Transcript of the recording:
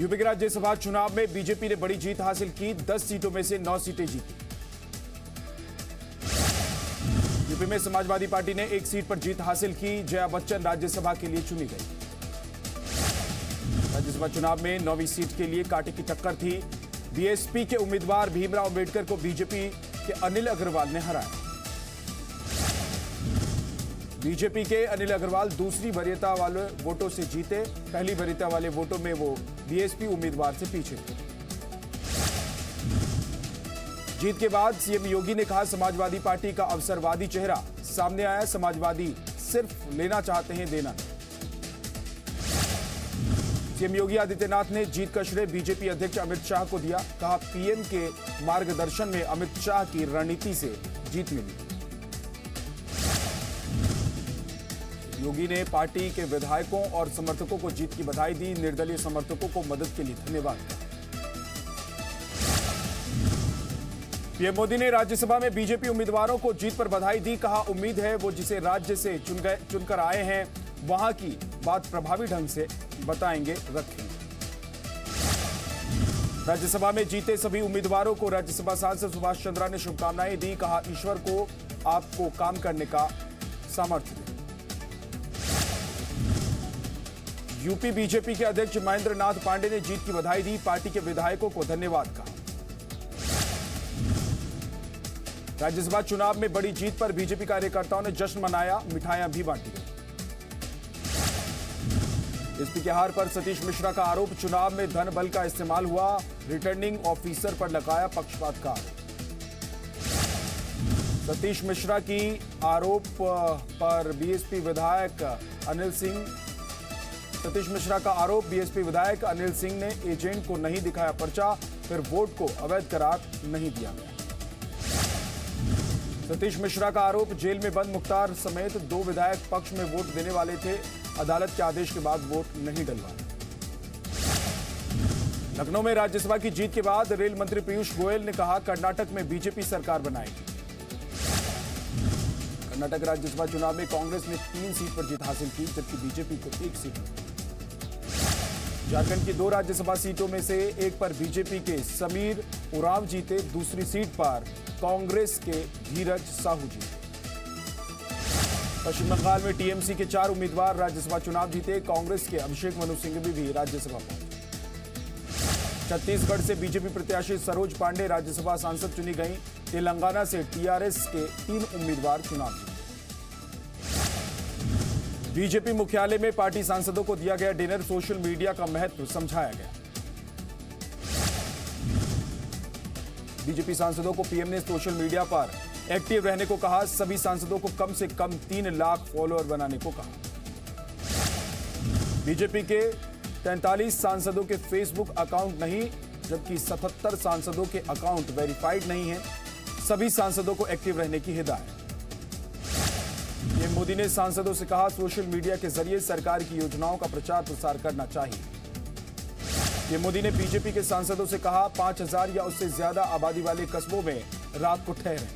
UP के राज्यसभा चुनाव में बीजेपी ने बड़ी जीत हासिल की। 10 सीटों में से 9 सीटें जीती। यूपी में समाजवादी पार्टी ने 1 सीट पर जीत हासिल की। जया बच्चन राज्यसभा के लिए चुनी गई। राज्यसभा चुनाव में 9वीं सीट के लिए कांटे की टक्कर थी। बीएसपी के उम्मीदवार भीमराव अंबेडकर को बीजेपी के अनिल अग्रवाल ने हराया। बीजेपी के अनिल अग्रवाल दूसरी वरीयता वाले वोटों से जीते। पहली वरीयता वाले वोटों में वो बीएसपी उम्मीदवार से पीछे थे। जीत के बाद सीएम योगी ने कहा, समाजवादी पार्टी का अवसरवादी चेहरा सामने आया। समाजवादी सिर्फ लेना चाहते हैं, देना नहीं। सीएम योगी आदित्यनाथ ने जीत का श्रेय बीजेपी अध्यक्ष अमित शाह को दिया। कहा, पीएम के मार्गदर्शन में अमित शाह की रणनीति से जीत मिली। योगी ने पार्टी के विधायकों और समर्थकों को जीत की बधाई दी। निर्दलीय समर्थकों को मदद के लिए धन्यवाद दिया। पीएम मोदी ने राज्यसभा में बीजेपी उम्मीदवारों को जीत पर बधाई दी। कहा, उम्मीद है वो जिसे राज्य से चुनकर आए हैं वहां की बात प्रभावी ढंग से बताएंगे, रखेंगे। राज्यसभा में जीते सभी उम्मीदवारों को राज्यसभा सांसद सुभाष चंद्रा ने शुभकामनाएं दी। कहा, ईश्वर को आपको काम करने का सामर्थ्य दे। यूपी बीजेपी के अध्यक्ष महेंद्र नाथ पांडे ने जीत की बधाई दी। पार्टी के विधायकों को धन्यवाद कहा। राज्यसभा चुनाव में बड़ी जीत पर बीजेपी कार्यकर्ताओं ने जश्न मनाया। मिठाइयां भी बांटी गई। एसपी के हार पर सतीश मिश्रा का आरोप, चुनाव में धन बल का इस्तेमाल हुआ। रिटर्निंग ऑफिसर पर लगाया पक्षपात का आरोप। सतीश मिश्रा की आरोप पर बीएसपी विधायक अनिल सिंह सतीश मिश्रा का आरोप, बीएसपी विधायक अनिल सिंह ने एजेंट को नहीं दिखाया पर्चा, फिर वोट को अवैध करार नहीं दिया गया। सतीश मिश्रा का आरोप, जेल में बंद मुख्तार समेत 2 विधायक पक्ष में वोट देने वाले थे। अदालत के आदेश के बाद वोट नहीं डलवाया। लखनऊ में राज्यसभा की जीत के बाद रेल मंत्री पीयूष गोयल ने कहा, कर्नाटक में बीजेपी सरकार बनाएगी। कर्नाटक राज्यसभा चुनाव में कांग्रेस ने 3 सीट पर जीत हासिल की, जबकि बीजेपी को 1 सीट मिली। झारखंड की 2 राज्यसभा सीटों में से 1 पर बीजेपी के समीर उरांव जीते। दूसरी सीट पर कांग्रेस के धीरज साहू जीते। पश्चिम बंगाल में टीएमसी के 4 उम्मीदवार राज्यसभा चुनाव जीते। कांग्रेस के अभिषेक मनु सिंघवी भी राज्यसभा पहुंचे। छत्तीसगढ़ से बीजेपी प्रत्याशी सरोज पांडे राज्यसभा सांसद चुनी गई। तेलंगाना से टीआरएस के 3 उम्मीदवार चुनाव जीते। बीजेपी मुख्यालय में पार्टी सांसदों को दिया गया डिनर। सोशल मीडिया का महत्व समझाया गया। बीजेपी सांसदों को पीएम ने सोशल मीडिया पर एक्टिव रहने को कहा। सभी सांसदों को कम से कम 3 लाख फॉलोअर बनाने को कहा। बीजेपी के 43 सांसदों के फेसबुक अकाउंट नहीं, जबकि 77 सांसदों के अकाउंट वेरीफाइड नहीं है। सभी सांसदों को एक्टिव रहने की हिदायत। पीएम मोदी ने सांसदों से कहा, सोशल मीडिया के जरिए सरकार की योजनाओं का प्रचार प्रसार करना चाहिए। पीएम मोदी ने बीजेपी के सांसदों से कहा, 5000 या उससे ज्यादा आबादी वाले कस्बों में रात को ठहरें।